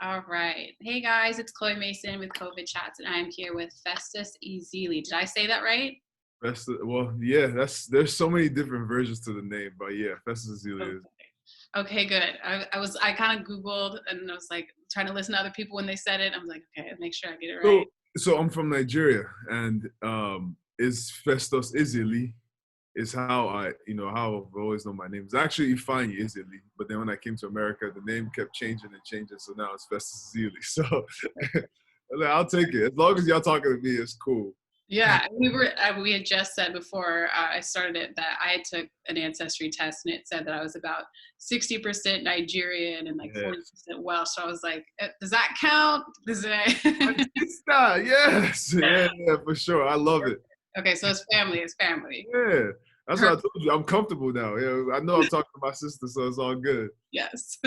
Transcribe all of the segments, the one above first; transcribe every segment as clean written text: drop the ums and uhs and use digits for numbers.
All right. Hey guys, it's Chloe Mason with Covid Chats, and I'm here with Festus Ezeli. Did I say that right? Well, yeah, there's so many different versions to the name, but yeah, Festus Ezeli is. Okay, good. I kind of Googled and I was like trying to listen to other people when they said it. I was like, okay, make sure I get it right. So I'm from Nigeria, and is Festus Ezeli is how how I've always known my name. It's actually Ifeanyi Ezeli, but then when I came to America, the name kept changing and changing, so now it's Festus Ezeli. So I'll take it as long as y'all talking to me. It's cool. Yeah, we had just said before I started it that I had took an ancestry test and it said that I was about 60% Nigerian and like 40% Welsh. So I was like, does that count? Does it? It's not. Yes. Yeah, for sure. I love it. Okay, so it's family. It's family. Yeah. That's what I told you. I'm comfortable now. Yeah, I know I'm talking to my sister, so it's all good. Yes.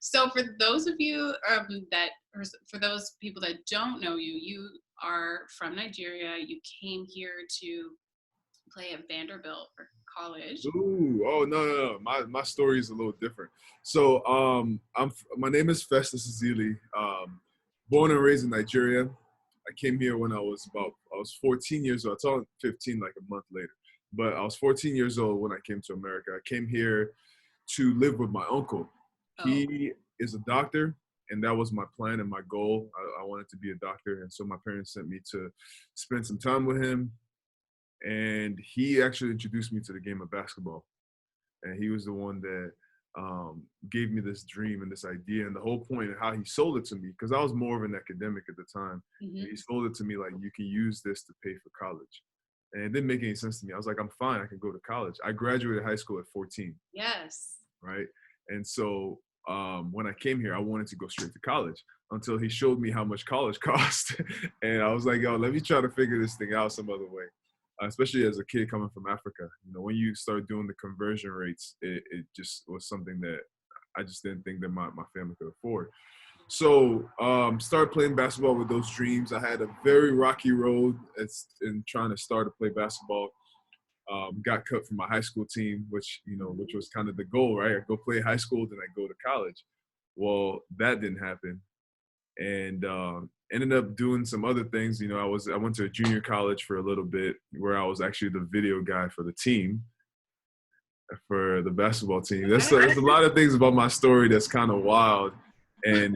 So for those of you for those people that don't know you, you are from Nigeria. You came here to play at Vanderbilt for college. Ooh, oh no. My story is a little different. So my name is Festus Ezeli. Born and raised in Nigeria. I came here when I was 14 years old. I turned 15 like a month later. But I was 14 years old when I came to America. I came here to live with my uncle. He is a doctor, and that was my plan and my goal. I wanted to be a doctor, and so my parents sent me to spend some time with him. And he actually introduced me to the game of basketball. And he was the one that gave me this dream and this idea, and the whole point of how he sold it to me, because I was more of an academic at the time. Mm-hmm. He sold it to me like, you can use this to pay for college. And it didn't make any sense to me. I was like, I'm fine, I can go to college. I graduated high school at 14. Yes. Right. And so when I came here, I wanted to go straight to college until he showed me how much college cost. And I was like, yo, let me try to figure this thing out some other way. Especially as a kid coming from Africa, when you start doing the conversion rates, it just was something that I just didn't think that my family could afford. So started playing basketball with those dreams. I had a very rocky road in trying to start to play basketball. Got cut from my high school team, which was kind of the goal, right? I go play high school, then I go to college. Well, that didn't happen. And ended up doing some other things. I went to a junior college for a little bit where I was actually the video guy for the team, for the basketball team. There's a lot of things about my story that's kind of wild. And,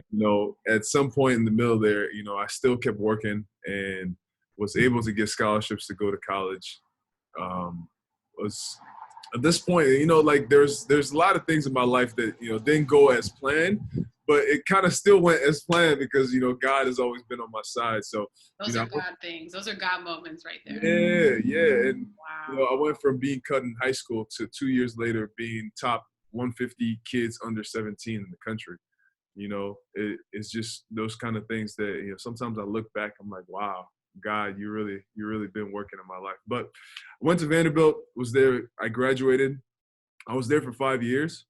at some point in the middle there, I still kept working and was able to get scholarships to go to college. Was at this point, like there's a lot of things in my life that, didn't go as planned, but it kind of still went as planned because, God has always been on my side. So those are God things. Those are God moments right there. Yeah. And, wow. I went from being cut in high school to 2 years later being top 150 kids under 17 in the country. It's just those kind of things that, sometimes I look back, I'm like, wow, God, you really been working in my life. But I went to Vanderbilt, was there. I graduated. I was there for 5 years.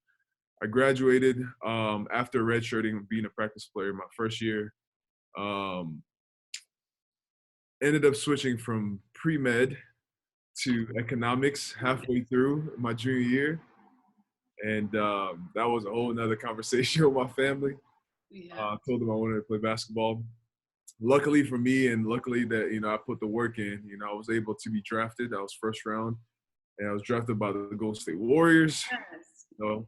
I graduated after redshirting, being a practice player my first year. Ended up switching from pre-med to economics halfway through my junior year. And that was a whole nother conversation with my family. Yeah. I told them I wanted to play basketball. Luckily for me, and luckily that, I put the work in, I was able to be drafted. I was first round, and I was drafted by the Golden State Warriors. Yes.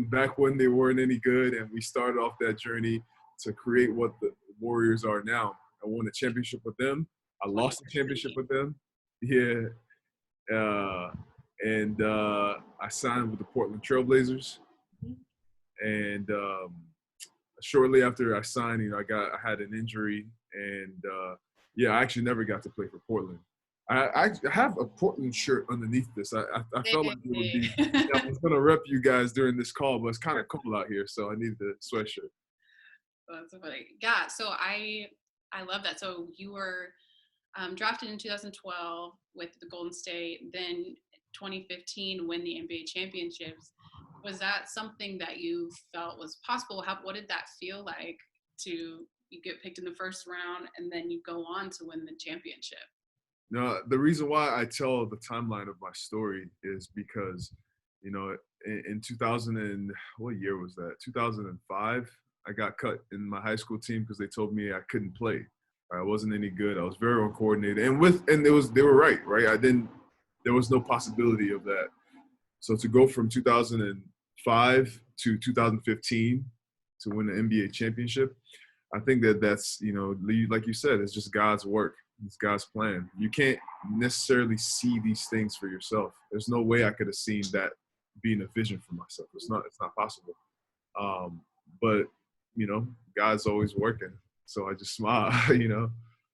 Back when they weren't any good, and we started off that journey to create what the Warriors are now. I won a championship with them. I lost the championship with them. Yeah. And I signed with the Portland Trailblazers. And shortly after I signed, I had an injury, and I actually never got to play for Portland. I have a Portland shirt underneath this. I felt like it would be. I was gonna rep you guys during this call, but it's kind of cold out here, so I needed the sweatshirt. That's so funny. Yeah, so I love that. So you were drafted in 2012 with the Golden State, then 2015 win the NBA championships. Was that something that you felt was possible? What did that feel like you get picked in the first round and then you go on to win the championship? No, the reason why I tell the timeline of my story is because, in 2000 and what year was that? 2005, I got cut in my high school team because they told me I couldn't play. I wasn't any good. I was very uncoordinated, and they were right. There was no possibility of that. So to go from 2005 to 2015 to win the NBA championship, I think that's, like you said, it's just God's work. It's God's plan. You can't necessarily see these things for yourself. There's no way I could have seen that being a vision for myself. It's not possible. But God's always working. So I just smile,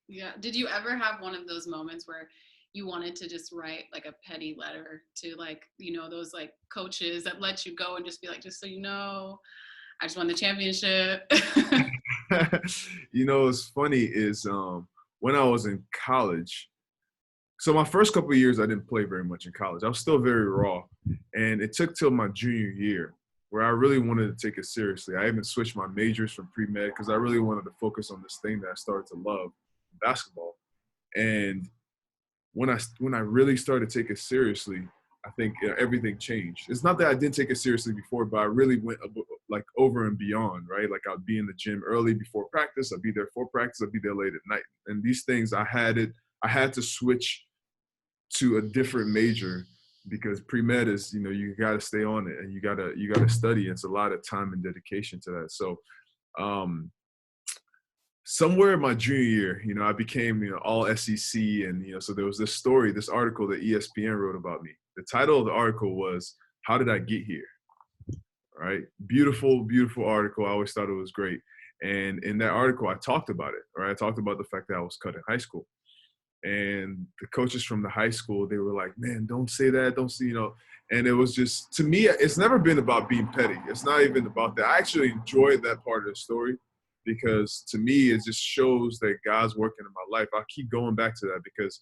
Yeah. Did you ever have one of those moments where you wanted to just write like a petty letter to like, those like coaches that let you go and just be like, just so you know, I just won the championship? What's funny is when I was in college, so my first couple of years, I didn't play very much in college. I was still very raw. And it took till my junior year where I really wanted to take it seriously. I even switched my majors from pre-med because I really wanted to focus on this thing that I started to love, basketball. And when I really started to take it seriously, I think everything changed. It's not that I didn't take it seriously before, but I really went like over and beyond, right? Like I'd be in the gym early before practice. I'd be there for practice. I'd be there late at night. And these things, I had to switch to a different major because pre-med is, you got to stay on it and you got to study. It's a lot of time and dedication to that. So somewhere in my junior year, I became, all SEC. And, so there was this article that ESPN wrote about me. The title of the article was, "How Did I Get Here?" Right? Beautiful, beautiful article. I always thought it was great. And in that article, I talked about it, right? I talked about the fact that I was cut in high school. And the coaches from the high school, they were like, "Man, don't say that. Don't say, And it was just, to me, it's never been about being petty. It's not even about that. I actually enjoyed that part of the story because to me, it just shows that God's working in my life. I'll keep going back to that because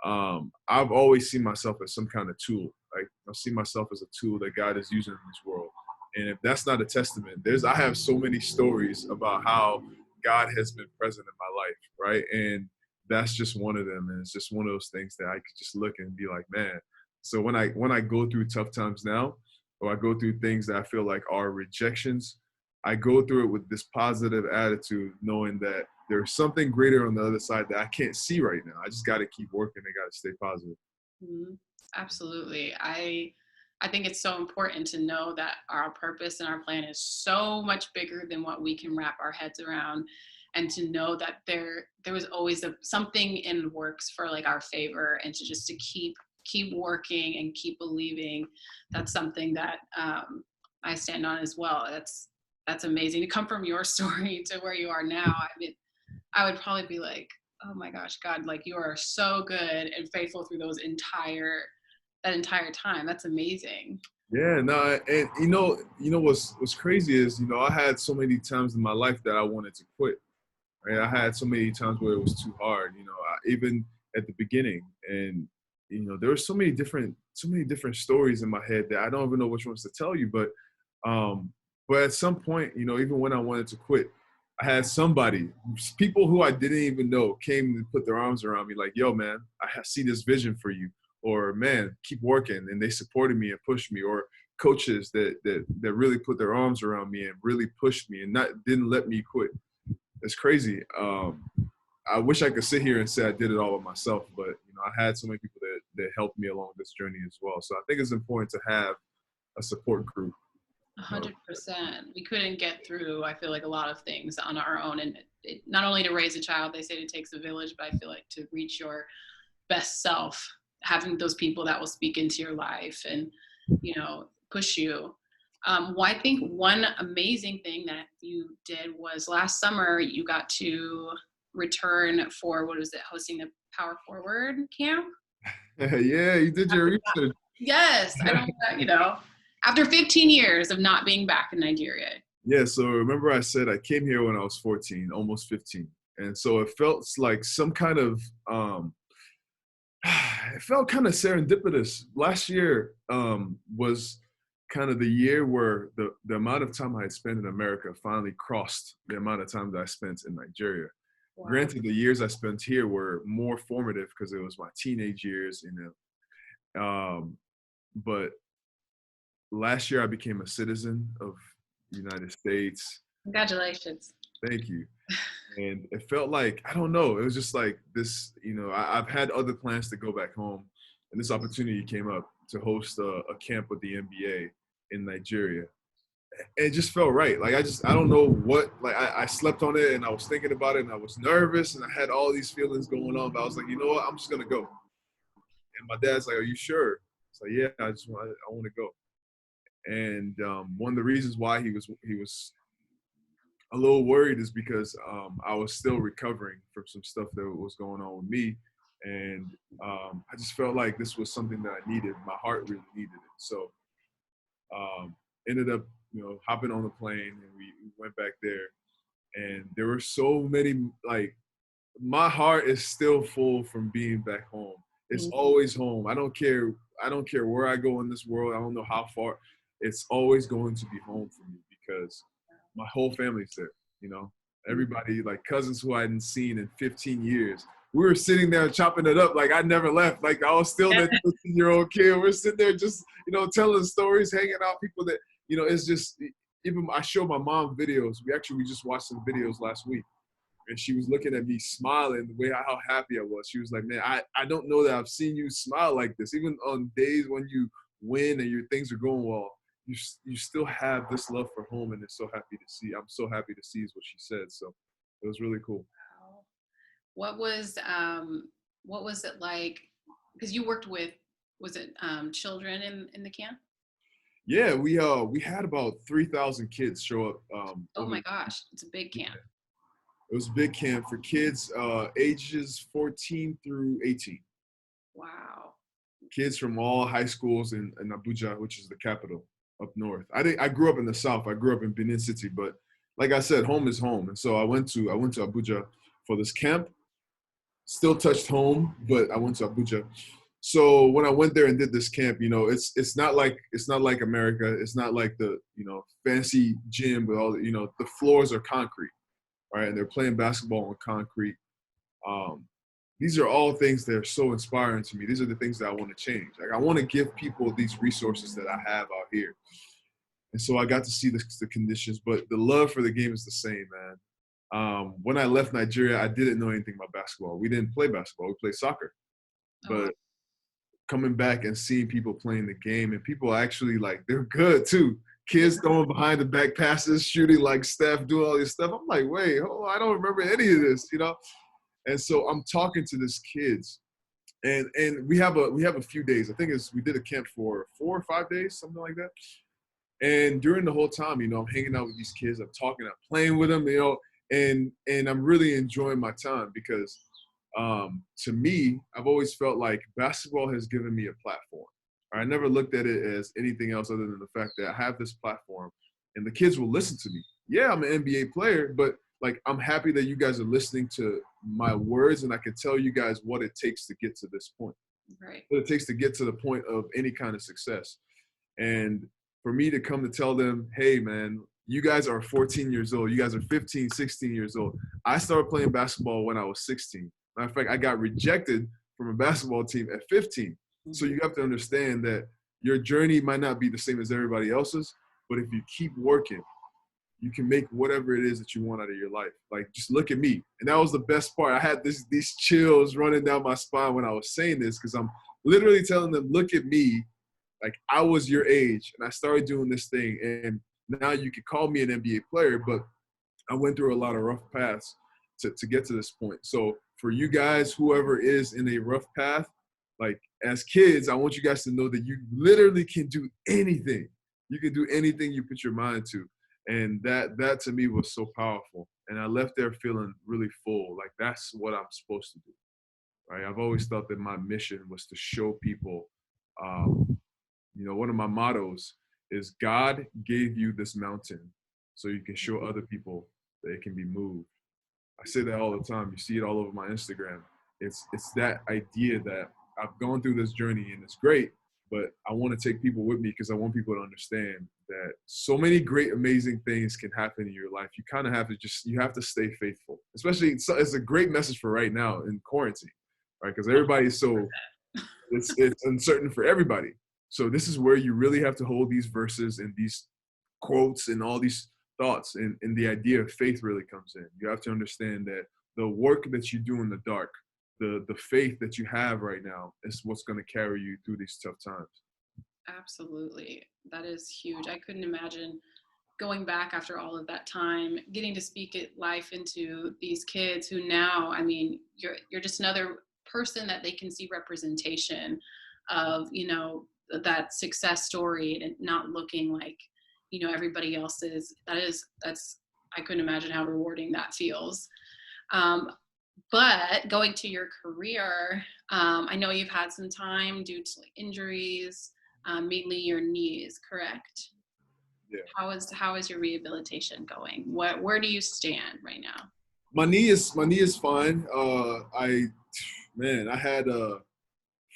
I've always seen myself as some kind of tool. Like I see myself as a tool that God is using in this world. And if that's not a testament, I have so many stories about how God has been present in my life, right? And that's just one of them. And it's just one of those things that I could just look and be like, man. So when I go through tough times now, or I go through things that I feel like are rejections, I go through it with this positive attitude, knowing that there's something greater on the other side that I can't see right now. I just got to keep working. I got to stay positive. Mm-hmm. Absolutely. I think it's so important to know that our purpose and our plan is so much bigger than what we can wrap our heads around, and to know that there was always something in the works for like our favor, and to keep working and keep believing. That's something that I stand on as well. That's amazing to come from your story to where you are now. I mean, I would probably be like, oh my gosh, God, like you are so good and faithful through that entire time. That's amazing. Yeah, no, and what's crazy is, I had so many times in my life that I wanted to quit. Right? I had so many times where it was too hard, even at the beginning. And, there were so many different stories in my head that I don't even know which ones to tell you. But at some point, even when I wanted to quit, I had people who I didn't even know came and put their arms around me like, "Yo, man, I see this vision for you," or "Man, keep working." And they supported me and pushed me, or coaches that really put their arms around me and really pushed me and didn't let me quit. It's crazy. I wish I could sit here and say I did it all by myself, but I had so many people that helped me along this journey as well. So I think it's important to have a support group. 100%. We couldn't get through, I feel like, a lot of things on our own. And not only to raise a child, they say it takes a village, but I feel like to reach your best self, having those people that will speak into your life and, push you. Well, I think one amazing thing that you did was last summer, you got to return for, what was it, hosting the Power Forward camp? Yeah, you did your research. Yes, I don't, after 15 years of not being back in Nigeria. Yeah, so remember I said I came here when I was 14, almost 15. And so it felt like some kind of, it felt kind of serendipitous. Last year was kind of the year where the amount of time I had spent in America finally crossed the amount of time that I spent in Nigeria. Wow. Granted, the years I spent here were more formative because it was my teenage years, but last year I became a citizen of the United States. Congratulations. Thank you. And it felt like, I don't know, it was just like this, I've had other plans to go back home, and this opportunity came up to host a camp with the NBA in Nigeria. And it just felt right. Like, I don't know what, like, I slept on it and I was thinking about it and I was nervous and I had all these feelings going on, but I was like, you know what, I'm just going to go. And my dad's like, are you sure? It's like, yeah, I want to go. And one of the reasons why he was a little worried is because I was still recovering from some stuff that was going on with me. And I just felt like this was something that I needed. My heart really needed it. So ended up, hopping on the plane, and we went back there. And there were so many, like, my heart is still full from being back home. It's always home. I don't care where I go in this world. I don't know how far. It's always going to be home for me because my whole family's there, everybody, like cousins who I hadn't seen in 15 years. We were sitting there chopping it up like I never left. Like I was still that 15-year-old kid. We're sitting there just, telling stories, hanging out, people that, it's just, even I showed my mom videos. We just watched some videos last week. And she was looking at me smiling, the way how happy I was. She was like, man, I don't know that I've seen you smile like this. Even on days when you win and your things are going well, you still have this love for home, and it's so happy to see. I'm so happy to see is what she said. So it was really cool. What was it like? Because you worked with, was it children in the camp? Yeah, we had about 3,000 kids show up. Oh my gosh, it's a big camp. It was a big camp for kids ages 14 through 18. Wow. Kids from all high schools in Abuja, which is the capital up north. I grew up in the south. I grew up in Benin City, but like I said, home is home. And so I went to Abuja for this camp. Still touched home, but I went to Abuja. So when I went there and did this camp, it's not like America. It's not like the fancy gym with all the floors are concrete. Right, and they're playing basketball on concrete. These are all things that are so inspiring to me. These are the things that I want to change. Like I want to give people these resources that I have out here. And so I got to see the conditions, but the love for the game is the same, man. When I left Nigeria, I didn't know anything about basketball. We didn't play basketball. We played soccer. But coming back and seeing people playing the game, and people actually, like, they're good too. Kids throwing behind the back passes, shooting like Steph, doing all this stuff. I'm like, wait, I don't remember any of this, And so I'm talking to these kids, and we have a few days. I think we did a camp for 4 or 5 days, something like that. And during the whole time, I'm hanging out with these kids. I'm talking, I'm playing with them, and I'm really enjoying my time because to me, I've always felt like basketball has given me a platform. I never looked at it as anything else other than the fact that I have this platform and the kids will listen to me. Yeah, I'm an NBA player, but like I'm happy that you guys are listening to my words, and I can tell you guys what it takes to get to this point. Right. What it takes to get to the point of any kind of success. And for me to come to tell them, hey, man, you guys are 14 years old. You guys are 15, 16 years old. I started playing basketball when I was 16. Matter of fact, I got rejected from a basketball team at 15. So you have to understand that your journey might not be the same as everybody else's, but if you keep working, you can make whatever it is that you want out of your life. Like, just look at me. And that was the best part. I had these chills running down my spine when I was saying this, because I'm literally telling them, look at me. Like, I was your age, and I started doing this thing. And now you could call me an NBA player, but I went through a lot of rough paths to get to this point. So for you guys, whoever is in a rough path, like, as kids, I want you guys to know that you literally can do anything. You can do anything you put your mind to. And that to me was so powerful. And I left there feeling really full. Like, that's what I'm supposed to do. Right? I've always thought that my mission was to show people, one of my mottos is God gave you this mountain so you can show other people that it can be moved. I say that all the time. You see it all over my Instagram. It's that idea that I've gone through this journey and it's great, but I want to take people with me because I want people to understand that so many great, amazing things can happen in your life. You kind of have to you have to stay faithful. Especially, it's a great message for right now in quarantine, right? Because everybody's it's uncertain for everybody. So this is where you really have to hold these verses and these quotes and all these thoughts, and the idea of faith really comes in. You have to understand that the work that you do in the dark, the faith that you have right now is what's going to carry you through these tough times. Absolutely. That is huge. I couldn't imagine going back after all of that time, getting to speak it life into these kids who now, I mean, you're just another person that they can see representation of, you know, that success story and not looking like, you know, everybody else's. That's I couldn't imagine how rewarding that feels. Um, but going to your career, I know you've had some time due to like injuries, mainly your knees, correct? Yeah. How is your rehabilitation going? Where do you stand right now? My knee is fine. I had a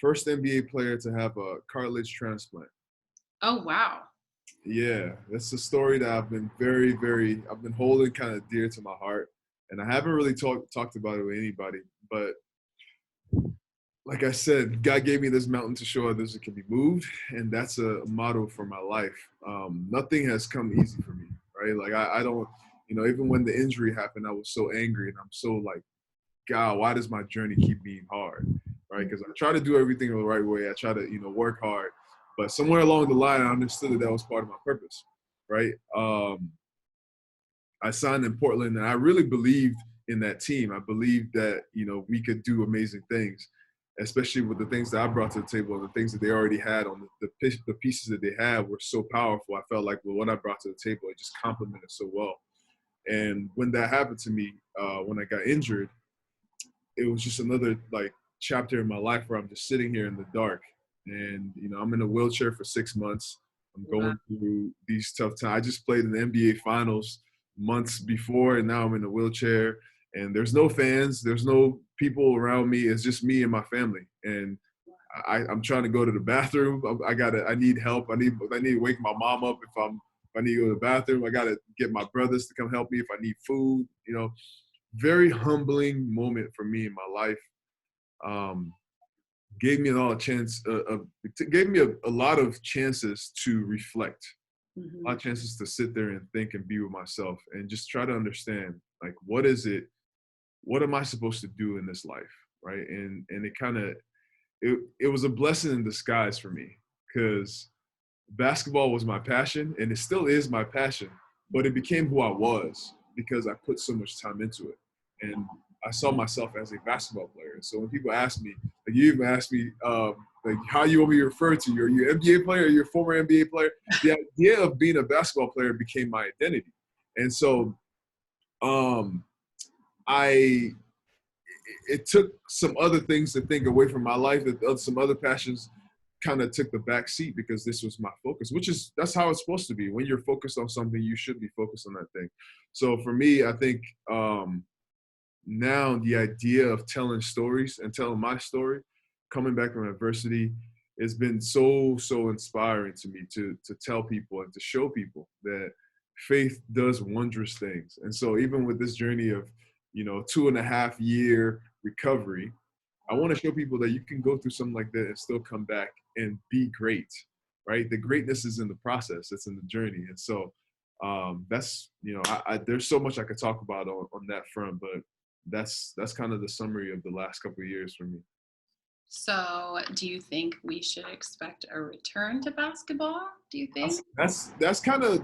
first NBA player to have a cartilage transplant. Oh wow. Yeah, that's a story that I've been I've been holding kind of dear to my heart, and I haven't really talked about it with anybody. But like I said, God gave me this mountain to show others it can be moved, and that's a motto for my life. Nothing has come easy for me, right? Like I don't, you know, even when the injury happened, I was so angry, and I'm so like, God, why does my journey keep being hard, right? Because I try to do everything the right way. I try to, you know, work hard, but somewhere along the line, I understood that was part of my purpose, right? I signed in Portland, and I really believed in that team. I believed that, you know, we could do amazing things, especially with the things that I brought to the table and the things that they already had on the pieces that they had were so powerful. I felt like with what I brought to the table, it just complemented so well. And when that happened to me, when I got injured, it was just another like chapter in my life where I'm just sitting here in the dark. And, you know, I'm in a wheelchair for 6 months. I'm Wow. going through these tough times. I just played in the NBA finals months before, and now I'm in a wheelchair, and there's no fans. There's no people around me. It's just me and my family. And I'm trying to go to the bathroom. I need help. I need to wake my mom up if I need to go to the bathroom. I got to get my brothers to come help me if I need food, you know. Very humbling moment for me in my life. Gave me gave me a lot of chances to reflect, a lot Mm-hmm. of chances to sit there and think and be with myself and just try to understand, like, what am I supposed to do in this life, right? And it was a blessing in disguise for me, because basketball was my passion and it still is my passion, but it became who I was because I put so much time into it. And I saw myself as a basketball player. So when people ask me, like you even asked me, like how you want me to refer to you, are you an NBA player, are you a former NBA player? The idea of being a basketball player became my identity. And so I it took some other things to think away from my life, that some other passions kind of took the back seat because this was my focus, that's how it's supposed to be. When you're focused on something, you should be focused on that thing. So for me, I think now the idea of telling stories and telling my story, coming back from adversity, has been so inspiring to me to tell people and to show people that faith does wondrous things. And so even with this journey of, you know, 2.5 year recovery, I want to show people that you can go through something like that and still come back and be great, right? The greatness is in the process, it's in the journey. And so that's, you know, there's so much I could talk about on that front, but that's kind of the summary of the last couple of years for me. So, do you think we should expect a return to basketball? Do you think? That's kind of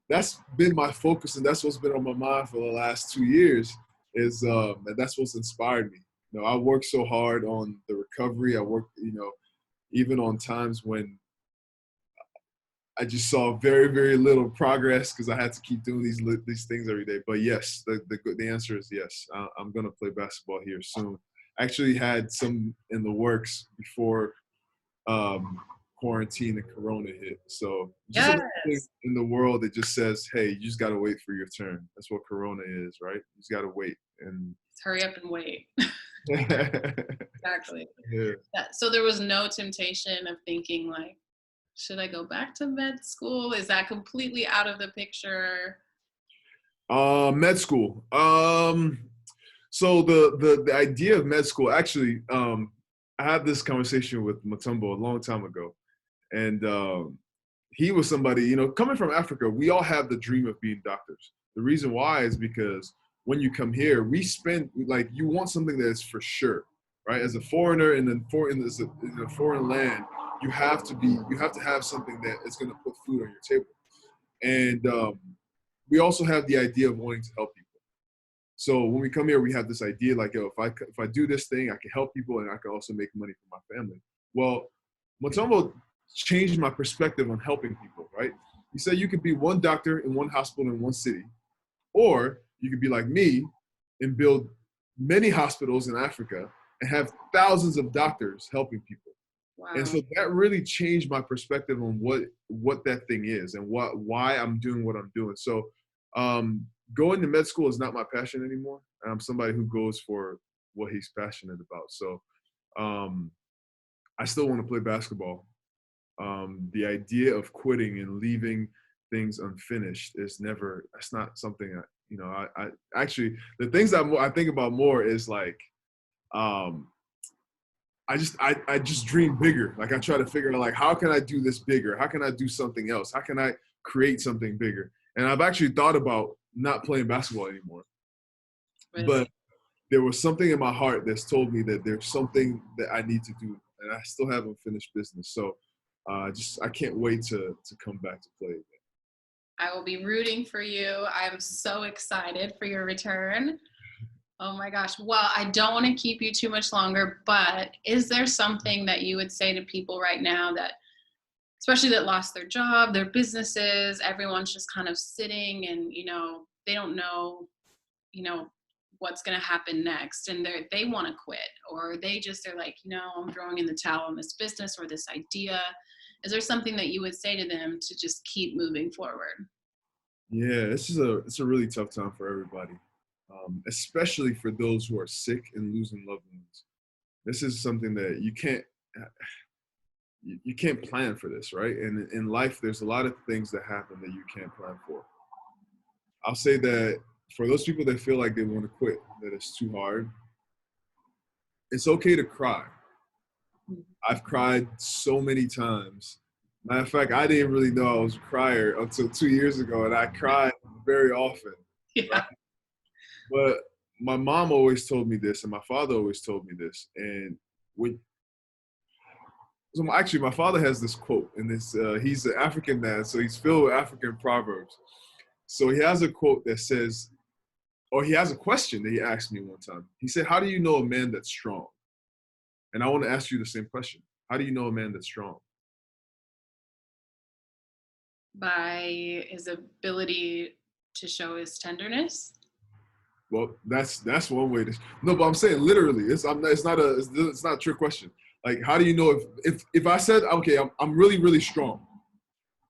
that's been my focus, and that's what's been on my mind for the last 2 years. Is and that's what's inspired me. You know, I worked so hard on the recovery. I worked, you know, even on times when I just saw very little progress because I had to keep doing these things every day. But yes, the answer is yes. I'm gonna play basketball here soon. I actually had some in the works before quarantine and Corona hit. So just another thing Yes. in the world that just says, hey, you just gotta wait for your turn. That's what Corona is, right? You just gotta wait. And Hurry up and wait. yeah. Exactly. So there was no temptation of thinking like, should I go back to med school? Is that completely out of the picture? Med school. So the idea of med school, actually, I had this conversation with Matumbo a long time ago, and he was somebody, you know, coming from Africa, we all have the dream of being doctors. The reason why is because when you come here, we spend, like, you want something that is for sure, right? As a foreigner and then in a foreign land, you have to have something that is going to put food on your table. And we also have the idea of wanting to help people. So when we come here, we have this idea like, yo, if I do this thing, I can help people and I can also make money for my family. Well, Mutombo changed my perspective on helping people, right? He said you could be one doctor in one hospital in one city, or you could be like me and build many hospitals in Africa and have thousands of doctors helping people. Wow. And so that really changed my perspective on what that thing is and why I'm doing what I'm doing. So going to med school is not my passion anymore. I'm somebody who goes for what he's passionate about. So I still want to play basketball. The idea of quitting and leaving things unfinished is never, that's not something that, you know, I actually, the things that I think about more is like, I just dream bigger. Like I try to figure out like, how can I do this bigger? How can I do something else? How can I create something bigger? And I've actually thought about not playing basketball anymore. Really? But there was something in my heart that's told me that there's something that I need to do, and I still haven't finished business. So I can't wait to come back to play again. I will be rooting for you. I'm so excited for your return. Oh my gosh. Well, I don't want to keep you too much longer, but is there something that you would say to people right now that, especially that lost their job, their businesses, everyone's just kind of sitting and, you know, they don't know, you know, what's going to happen next, and they want to quit, or they're like, you know, I'm throwing in the towel on this business or this idea. Is there something that you would say to them to just keep moving forward? Yeah, it's a really tough time for everybody, especially for those who are sick and losing loved ones. This is something that you can't plan for this, right? And in life, there's a lot of things that happen that you can't plan for. I'll say that for those people that feel like they want to quit, that it's too hard, it's okay to cry. I've cried so many times. Matter of fact, I didn't really know I was a crier until 2 years ago, and I cried very often. Yeah. Right? But my mom always told me this, and my father always told me this. And actually, my father has this quote, and he's an African man, so he's filled with African proverbs. So he has a quote that says, or he has a question that he asked me one time. He said, how do you know a man that's strong? And I want to ask you the same question. How do you know a man that's strong? By his ability to show his tenderness. Well, that's one way to. No, but I'm saying literally, it's not a trick question. Like, how do you know if I said, okay, I'm really, really strong?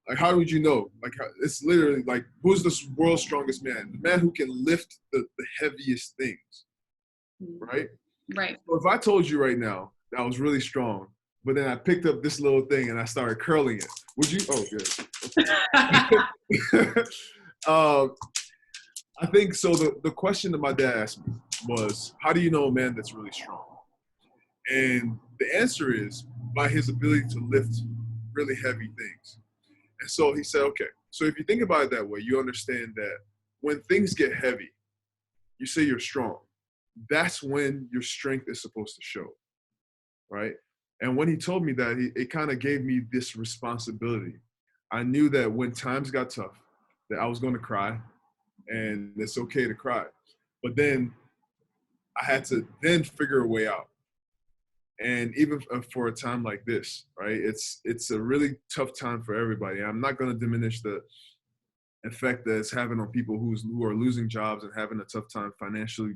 Like, how would you know? Like, it's literally like, who's the world's strongest man? The man who can lift the heaviest things, right? Right. So if I told you right now that I was really strong, but then I picked up this little thing and I started curling it, would you? Oh, good. I think so. The question that my dad asked me was, how do you know a man that's really strong? And the answer is by his ability to lift really heavy things. And so he said, okay, so if you think about it that way, you understand that when things get heavy, you say you're strong. That's when your strength is supposed to show, right? And when he told me that, it kind of gave me this responsibility. I knew that when times got tough, that I was going to cry, and it's okay to cry. But then I had to then figure a way out. And even for a time like this, right, it's a really tough time for everybody. I'm not going to diminish the effect that it's having on people who are losing jobs and having a tough time financially,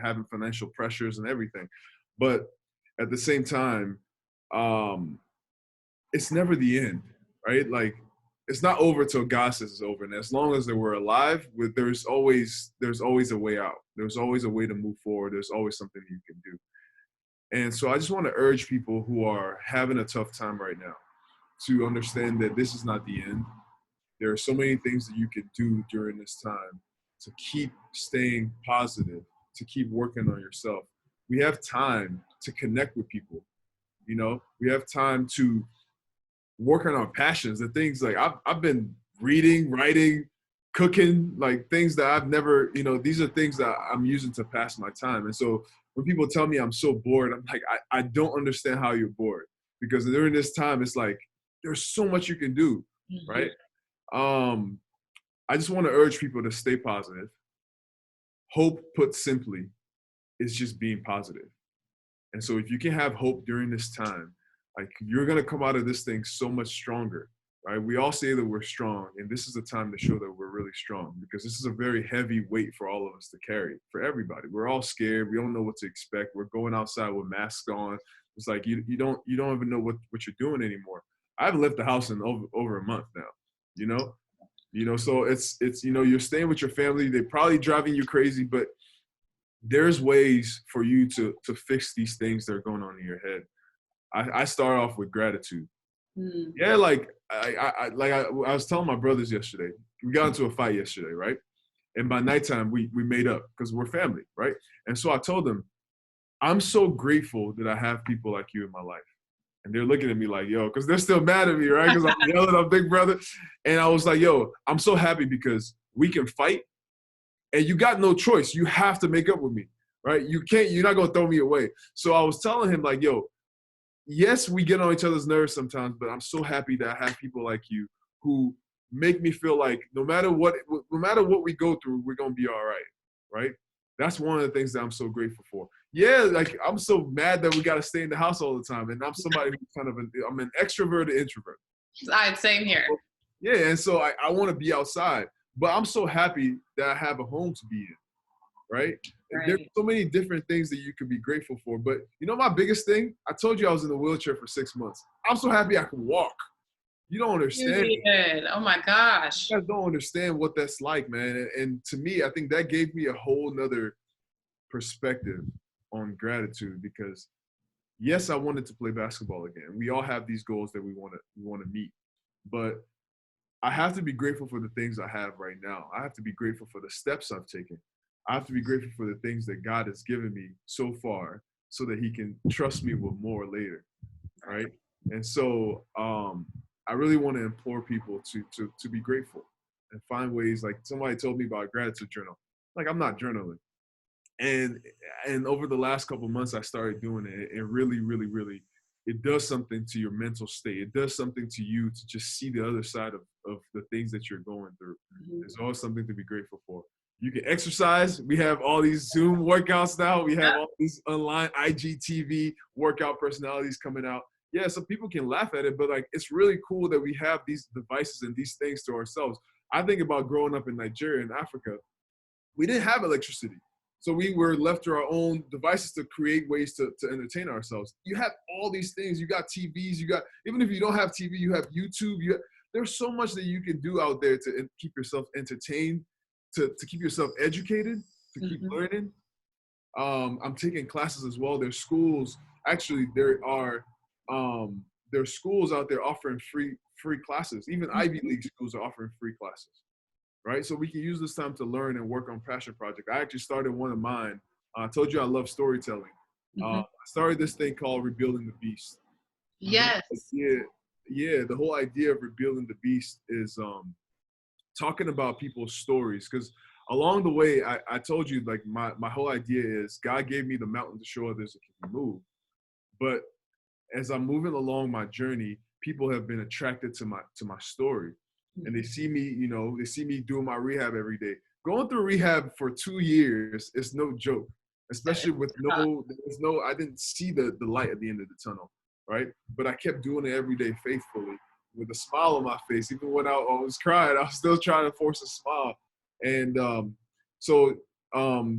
having financial pressures and everything. But at the same time, it's never the end, right? Like, it's not over till God says it's over. And as long as we're alive, there's always a way out. There's always a way to move forward. There's always something you can do. And so I just want to urge people who are having a tough time right now to understand that this is not the end. There are so many things that you can do during this time to keep staying positive, to keep working on yourself. We have time to connect with people. You know, we have time to work on our passions, the things like I've been reading, writing, cooking, like things that I've never, these are things that I'm using to pass my time. And so when people tell me I'm so bored, I'm like, I don't understand how you're bored, because during this time, it's like, there's so much you can do, right? I just want to urge people to stay positive. Hope, put simply, is just being positive. And so if you can have hope during this time, like, you're going to come out of this thing so much stronger, right? We all say that we're strong, and this is a time to show that we're really strong, because this is a very heavy weight for all of us to carry, for everybody. We're all scared. We don't know what to expect. We're going outside with masks on. It's like you don't even know what you're doing anymore. I haven't left the house in over a month now, so it's you're staying with your family. They're probably driving you crazy, but there's ways for you to fix these things that are going on in your head. I start off with gratitude. Yeah, like I was telling my brothers yesterday, we got into a fight yesterday, right? And by nighttime, we made up, because we're family, right? And so I told them, I'm so grateful that I have people like you in my life. And they're looking at me like, yo, because they're still mad at me, right? Because I'm yelling at big brother. And I was like, yo, I'm so happy because we can fight, and you got no choice. You have to make up with me, right? You're not going to throw me away. So I was telling him, like, yo, yes, we get on each other's nerves sometimes, but I'm so happy that I have people like you who make me feel like no matter what we go through, we're going to be all right, right? That's one of the things that I'm so grateful for. Yeah, like, I'm so mad that we got to stay in the house all the time, and I'm somebody who's I'm an extroverted introvert. Same here. Yeah, and so I want to be outside, but I'm so happy that I have a home to be in, right? There's so many different things that you can be grateful for, but my biggest thing, I told you I was in a wheelchair for 6 months. I'm so happy I can walk. You don't understand. Oh my gosh. You guys don't understand what that's like, man. And to me, I think that gave me a whole nother perspective on gratitude, because yes, I wanted to play basketball again. We all have these goals that we want to meet, but I have to be grateful for the things I have right now. I have to be grateful for the steps I've taken. I have to be grateful for the things that God has given me so far, so that he can trust me with more later, right? And so I really want to implore people to be grateful and find ways. Like, somebody told me about a gratitude journal. Like, I'm not journaling. And over the last couple of months, I started doing it. It really, really, really, it does something to your mental state. It does something to you to just see the other side of the things that you're going through. It's always something to be grateful for. You can exercise. We have all these Zoom workouts now. We have all these online IGTV workout personalities coming out. Yeah, some people can laugh at it, but like, it's really cool that we have these devices and these things to ourselves. I think about growing up in Nigeria and Africa. We didn't have electricity. So we were left to our own devices to create ways to entertain ourselves. You have all these things. You got TVs. Even if you don't have TV, you have YouTube. There's so much that you can do out there to keep yourself entertained, to keep yourself educated, to keep learning. I'm taking classes as well. There's schools. Actually, there's schools out there offering free classes. Even Ivy League schools are offering free classes. Right? So we can use this time to learn and work on passion project. I actually started one of mine. I told you I love storytelling. I started this thing called Rebuilding the Beast. Yes. Yeah. The whole idea of Rebuilding the Beast is talking about people's stories. Because along the way, I told you, like, my whole idea is God gave me the mountain to show others it can be moved. But as I'm moving along my journey, people have been attracted to my story. And they see me doing my rehab every day. Going through rehab for 2 years is no joke, especially with I didn't see the light at the end of the tunnel, right? But I kept doing it every day faithfully with a smile on my face. Even when I was crying, I was still trying to force a smile. And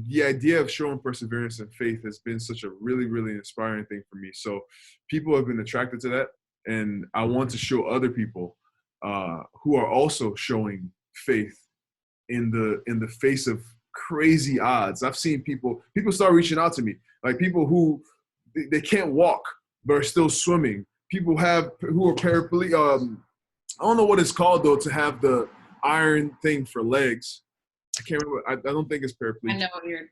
the idea of showing perseverance and faith has been such a really, really inspiring thing for me. So people have been attracted to that. And I want to show other people who are also showing faith in the face of crazy odds. I've seen people start reaching out to me, like people who they can't walk but are still swimming. People who are paraplegic. I don't know what it's called though, to have the iron thing for legs. I can't remember. I don't think it's paraplegic. I know what you're.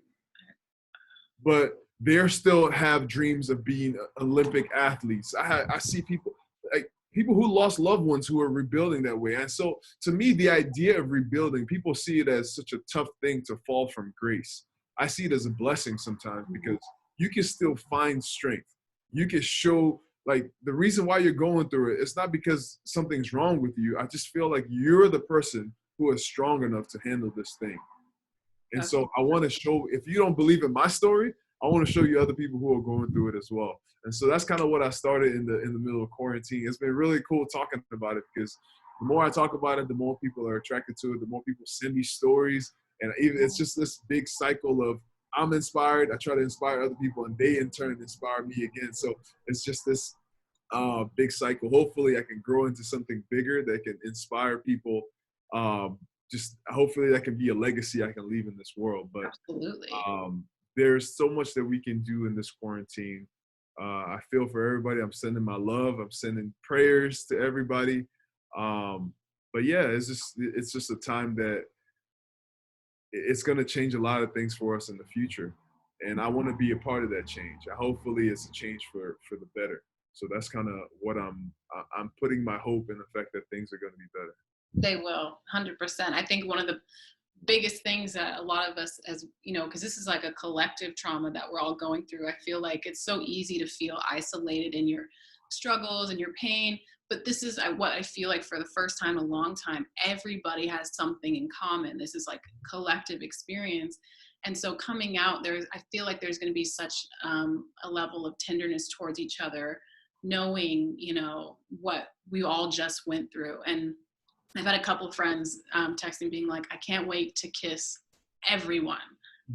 But they still have dreams of being Olympic athletes. I see people like people who lost loved ones who are rebuilding that way. And so to me, the idea of rebuilding, people see it as such a tough thing to fall from grace. I see it as a blessing sometimes because you can still find strength. You can show, like, the reason why you're going through it, it's not because something's wrong with you. I just feel like you're the person who is strong enough to handle this thing. And so I want to show, if you don't believe in my story, I want to show you other people who are going through it as well. And so that's kind of what I started in the middle of quarantine. It's been really cool talking about it because the more I talk about it, the more people are attracted to it, the more people send me stories. And even it's just this big cycle of I'm inspired, I try to inspire other people, and they in turn inspire me again. So it's just this big cycle. Hopefully I can grow into something bigger that can inspire people. Just hopefully that can be a legacy I can leave in this world. But absolutely, there's so much that we can do in this quarantine. I feel for everybody. I'm sending my love. I'm sending prayers to everybody. But yeah, it's just a time that it's going to change a lot of things for us in the future. And I want to be a part of that change. Hopefully it's a change for the better. So that's kind of what I'm putting my hope in the fact that things are going to be better. They will, 100%. I think one of the biggest things that a lot of us, as you know, because this is like a collective trauma that we're all going through, I feel like it's so easy to feel isolated in your struggles and your pain. But this is what I feel like for the first time in a long time, everybody has something in common. This is like collective experience. And so coming out, I feel like there's going to be such a level of tenderness towards each other, knowing, you know, what we all just went through. And I've had a couple of friends texting being like, I can't wait to kiss everyone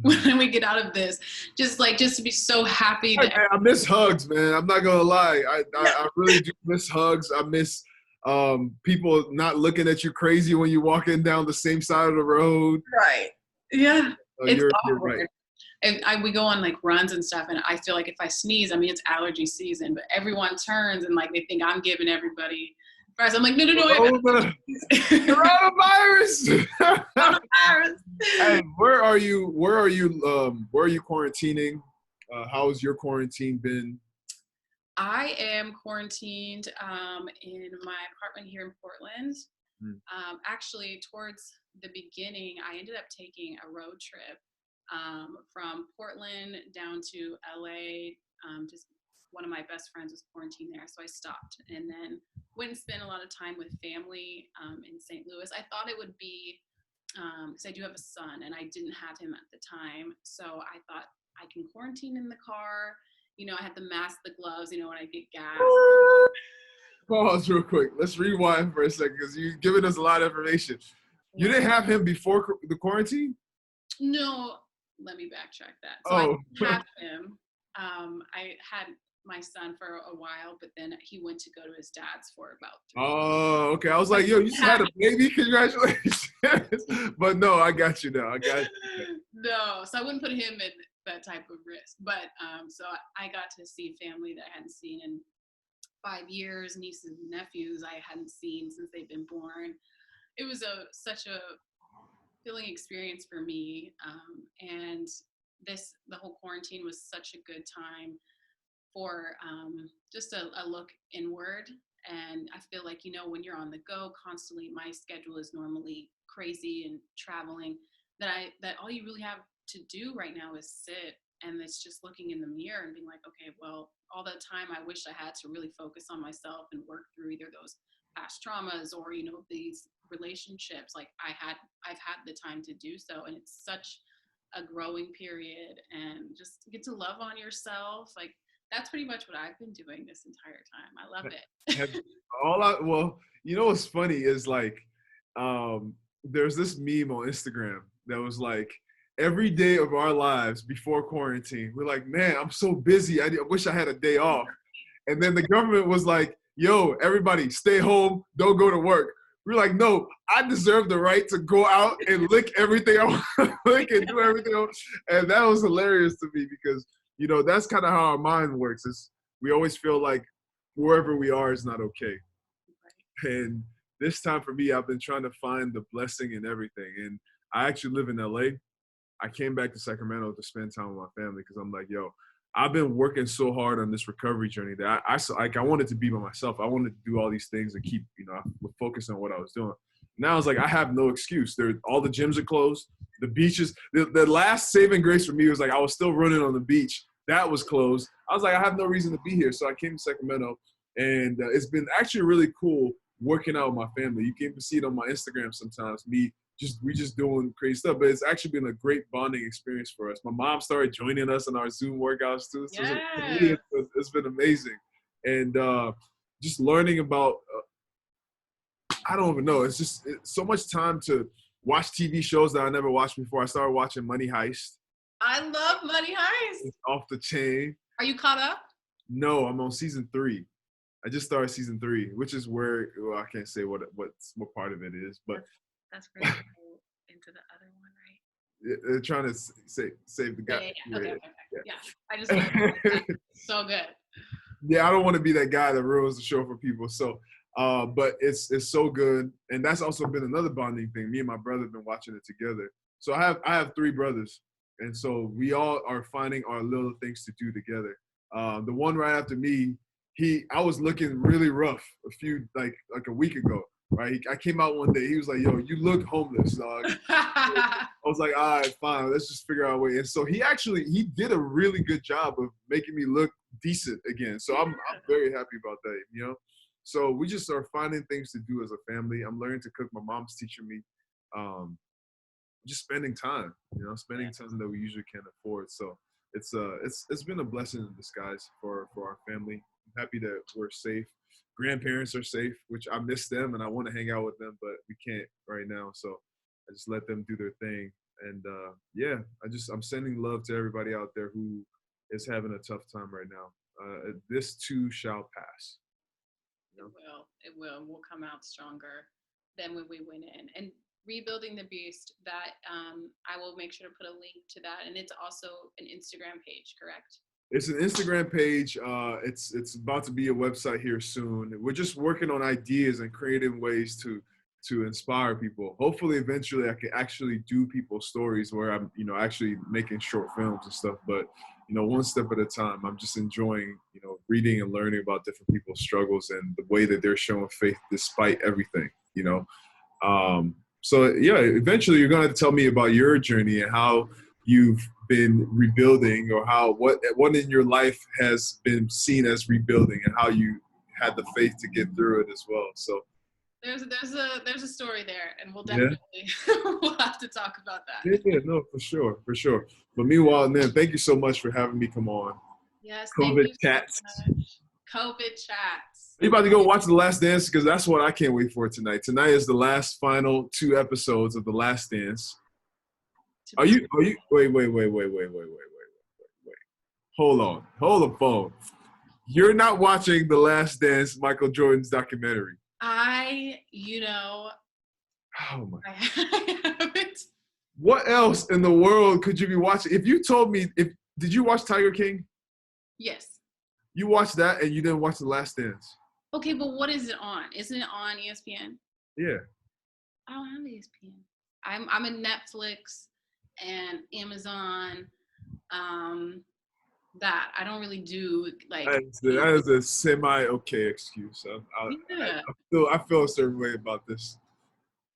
when we get out of this. Just to be so happy. I miss hugs, man. I'm not going to lie. I really do miss hugs. I miss people not looking at you crazy when you're walking down the same side of the road. Right. Yeah. You're right. We go on like runs and stuff, and I feel like if I sneeze, I mean, it's allergy season, but everyone turns and like they think I'm giving everybody. I'm like, no. Coronavirus. Hey, where are you quarantining? How's your quarantine been? I am quarantined in my apartment here in Portland. Actually, towards the beginning, I ended up taking a road trip from Portland down to LA. Just one of my best friends was quarantined there, so I stopped and then went and spent a lot of time with family in St. Louis. I thought it would be, because I do have a son and I didn't have him at the time, so I thought I can quarantine in the car. You know, I had the mask, the gloves, you know, when I get gas. Pause real quick. Let's rewind for a second because you've given us a lot of information. You didn't have him before the quarantine? No, let me backtrack that. So I didn't have him. I had my son for a while, but then he went to go to his dad's for about 3 years. Oh, okay. I was like, yo, you just had a baby? Congratulations. But no, I got you now. No, so I wouldn't put him in that type of risk. But so I got to see family that I hadn't seen in 5 years, nieces and nephews I hadn't seen since they've been born. It was such a filling experience for me. And the whole quarantine was such a good time for just a look inward. And I feel like, you know, when you're on the go constantly, my schedule is normally crazy and traveling, that all you really have to do right now is sit, and it's just looking in the mirror and being like, okay, well, all the time I wish I had to really focus on myself and work through either those past traumas or, you know, these relationships. Like I've had the time to do so, and it's such a growing period, and just get to love on yourself. Like that's pretty much what I've been doing this entire time. I love it. Well, you know what's funny is like, there's this meme on Instagram that was like, every day of our lives before quarantine, we're like, man, I'm so busy. I wish I had a day off. And then the government was like, yo, everybody stay home, don't go to work. We're like, no, I deserve the right to go out and lick everything I want to lick and do everything I want. And that was hilarious to me because, you know, that's kind of how our mind works. Is we always feel like wherever we are is not okay. And this time for me, I've been trying to find the blessing in everything. And I actually live in LA. I came back to Sacramento to spend time with my family because I'm like, yo, I've been working so hard on this recovery journey that I wanted to be by myself. I wanted to do all these things and keep, focus on what I was doing. Now it's like I have no excuse. All the gyms are closed. The beaches. The last saving grace for me was like I was still running on the beach. That was closed. I was like, I have no reason to be here. So I came to Sacramento, and it's been actually really cool working out with my family. You can even see it on my Instagram sometimes. We just doing crazy stuff, but it's actually been a great bonding experience for us. My mom started joining us in our Zoom workouts too. So it's been amazing. And just learning about, I don't even know. It's so much time to watch TV shows that I never watched before. I started watching Money Heist. I love Money Heist. It's off the chain. Are you caught up? No, I'm on season 3. I just started season 3, which is where, well, I can't say what part of it is, but that's where you go into the other one, right? They're trying to save the guy. Yeah. Okay. Yeah, I just love so good. Yeah, I don't want to be that guy that ruins the show for people. So, but it's so good, and that's also been another bonding thing. Me and my brother have been watching it together. So I have 3 brothers, and so we all are finding our little things to do together. The one right after me, I was looking really rough like a week ago. Right, I came out one day. He was like, "Yo, you look homeless, dog." I was like, "All right, fine. Let's just figure out a way." And so he did a really good job of making me look decent again. So I'm very happy about that. So we just are finding things to do as a family. I'm learning to cook. My mom's teaching me. Just spending time. Spending time that we usually can't afford. So it's been a blessing in disguise for our family. I'm happy that we're safe. Grandparents are safe, which I miss them and I want to hang out with them, but we can't right now. So I just let them do their thing. And I'm sending love to everybody out there who is having a tough time right now. This too shall pass. It will. We'll come out stronger than when we went in. And Rebuilding the Beast, that I will make sure to put a link to that. And it's also an Instagram page, correct? It's an Instagram page. It's about to be a website here soon. We're just working on ideas and creative ways to inspire people. Hopefully, eventually, I can actually do people's stories where I'm, actually making short films and stuff. But, one step at a time. I'm just enjoying, reading and learning about different people's struggles and the way that they're showing faith despite everything, So, yeah, eventually you're going to have to tell me about your journey and how you've been rebuilding, or what in your life has been seen as rebuilding, and how you had the faith to get through it as well. So there's a story there, and we'll definitely we'll have to talk about that. Yeah, no, for sure. But meanwhile, man, thank you so much for having me come on. Yes, Covid Chats. So much. COVID Chats. Are you about to go watch The Last Dance? Because that's what I can't wait for tonight. Tonight is the last final 2 episodes of The Last Dance. Are you wait. Hold the phone. You're not watching The Last Dance, Michael Jordan's documentary. Oh my. I haven't. What else in the world could you be watching? If you told me, did you watch Tiger King? Yes. You watched that and you didn't watch The Last Dance. Okay, but what is it on? Isn't it on ESPN? Yeah. I don't have ESPN. I'm in Netflix and Amazon. That I don't really do like. That is a semi-okay excuse. I feel a certain way about this.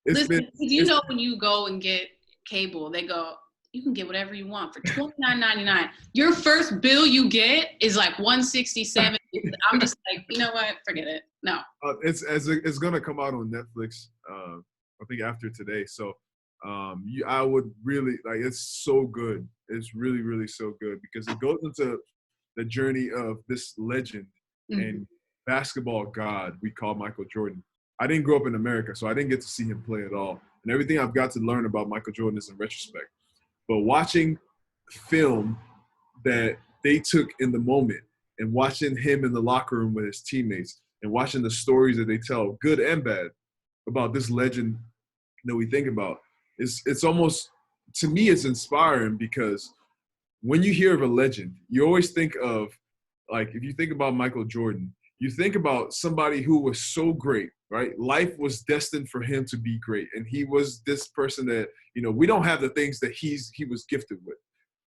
Listen, when you go and get cable, they go, you can get whatever you want for $29.99. Your first bill you get is like $167. I'm just like, you know what? Forget it. No. It's gonna come out on Netflix. I think after today. So I would really like. It's so good. It's really, really so good because it goes into the journey of this legend and basketball god we call Michael Jordan. I didn't grow up in America, so I didn't get to see him play at all. And everything I've got to learn about Michael Jordan is in retrospect. But watching film that they took in the moment and watching him in the locker room with his teammates and watching the stories that they tell, good and bad, about this legend that we think about, it's almost, to me, it's inspiring because when you hear of a legend, you always think of, like, if you think about Michael Jordan, you think about somebody who was so great, right? Life was destined for him to be great. And he was this person that, we don't have the things that he was gifted with.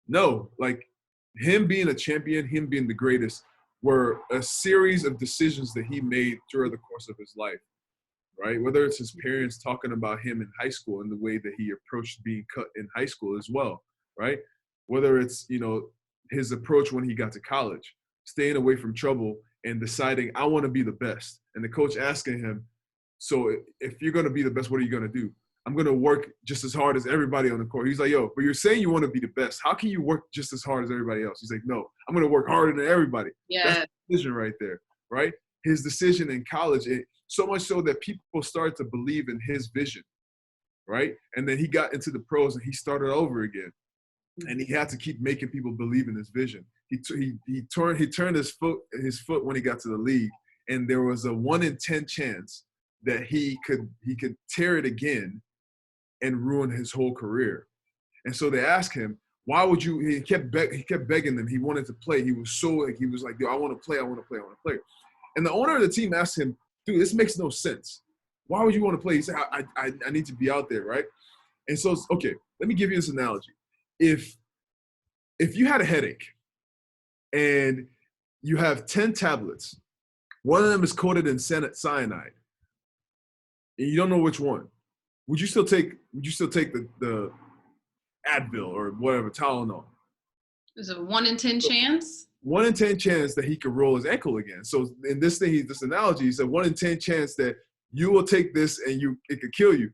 No, like, him being a champion, him being the greatest, were a series of decisions that he made throughout the course of his life, right? Whether it's his parents talking about him in high school and the way that he approached being cut in high school as well, right? Whether it's, his approach when he got to college, staying away from trouble and deciding, I want to be the best. And the coach asking him, so if you're going to be the best, what are you going to do? I'm going to work just as hard as everybody on the court. He's like, yo, but you're saying you want to be the best. How can you work just as hard as everybody else? He's like, no, I'm going to work harder than everybody. Yeah. That's the decision right there, right? His decision in college, so much so that people started to believe in his vision, right? And then he got into the pros and he started over again. And he had to keep making people believe in his vision. He turned his foot when he got to the league, and there was a 1 in 10 chance that he could tear it again and ruin his whole career. And so they asked him, why would you? He kept begging them. He wanted to play. He was like, yo, I want to play. I want to play. I want to play. And the owner of the team asked him, dude, this makes no sense. Why would you want to play? He said, I need to be out there, right? And so, okay, let me give you this analogy. If you had a headache and you have 10 tablets, one of them is coated in cyanide, and you don't know which one, would you still take the Advil or whatever, Tylenol? There's a 1 in 10 chance? 1 in 10 chance that he could roll his ankle again. So in this analogy, he said 1 in 10 chance that you will take this and it could kill you.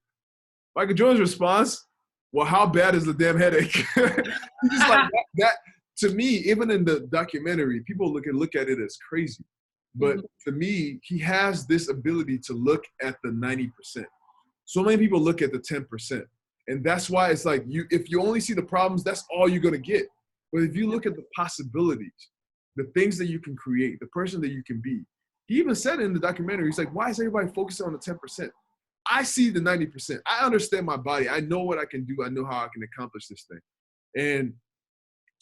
Michael Jordan's response, well, how bad is the damn headache? He's just like that. To me, even in the documentary, people look at it as crazy. But to me, he has this ability to look at the 90%. So many people look at the 10%. And that's why it's like if you only see the problems, that's all you're going to get. But if you look at the possibilities, the things that you can create, the person that you can be, he even said in the documentary, he's like, why is everybody focusing on the 10%? I see the 90%. I understand my body. I know what I can do. I know how I can accomplish this thing. And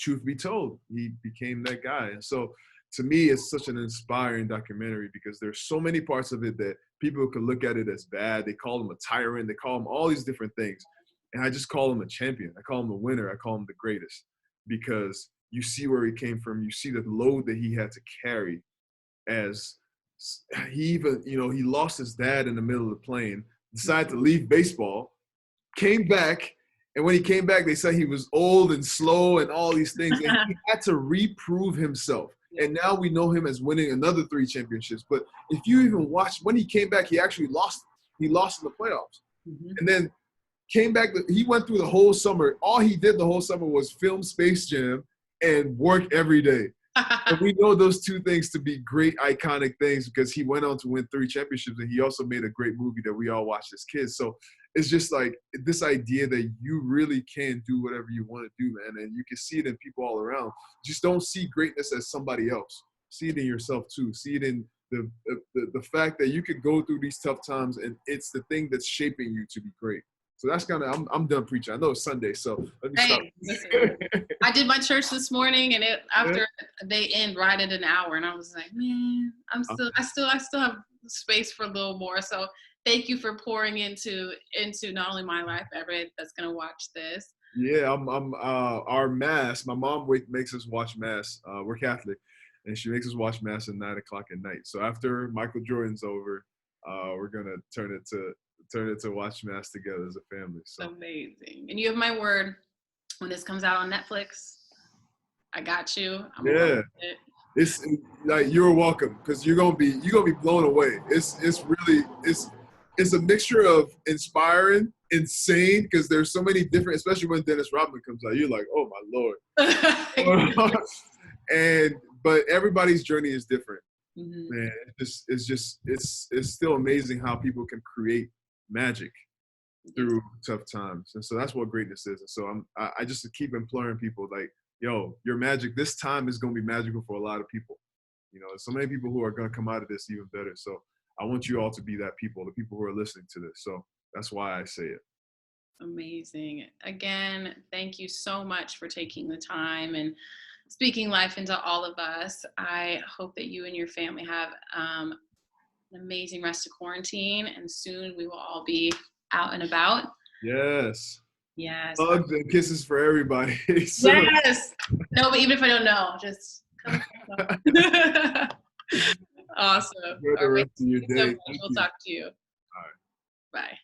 truth be told, he became that guy. And so to me, it's such an inspiring documentary because there's so many parts of it that people could look at it as bad. They call him a tyrant. They call him all these different things. And I just call him a champion. I call him a winner. I call him the greatest because you see where he came from. You see the load that he had to carry as he even, he lost his dad in the middle of the plane, decided to leave baseball, came back, and when he came back, they said he was old and slow and all these things. And he had to reprove himself. And now we know him as winning another 3 championships. But if you even watch, when he came back, he actually lost. He lost in the playoffs. And then came back. He went through the whole summer. All he did the whole summer was film Space Jam and work every day. And we know those two things to be great, iconic things because he went on to win 3 championships, and he also made a great movie that we all watched as kids. So it's just like this idea that you really can do whatever you want to do, man, and you can see it in people all around. Just don't see greatness as somebody else. See it in yourself too. See it in the fact that you could go through these tough times, and it's the thing that's shaping you to be great. So that's kind of, I'm done preaching. I know it's Sunday, so let me stop. I did my church this morning, and after they end right at an hour, and I was like, man, I still have space for a little more. So thank you for pouring into not only my life, everybody that's gonna watch this. Yeah, our mass. My mom makes us watch mass. We're Catholic, and she makes us watch mass at 9:00 at night. So after Michael Jordan's over, we're gonna turn it to watch mass together as a family. So amazing. And you have my word. When this comes out on Netflix, I got you. Yeah, it's like you're welcome because you're gonna be blown away. It's a mixture of inspiring, insane because there's so many different, especially when Dennis Rodman comes out. You're like, oh my Lord. But everybody's journey is different. Man, it's still amazing how people can create magic through tough times. And so that's what greatness is. And so I just keep imploring people like, yo, your magic this time is going to be magical for a lot of people. So many people who are going to come out of this even better. So I want you all to be that people, the people who are listening to this. So that's why I say it. Amazing. Again, thank you so much for taking the time and speaking life into all of us. I hope that you and your family have an amazing rest of quarantine, and soon we will all be out and about. Yes. Yes. Hugs and kisses for everybody. So, Yes. No, but even if I don't know, just come. Awesome. enjoy the All right. rest of your Thank you so day. much. Thank We'll you. talk to you. All right. Bye.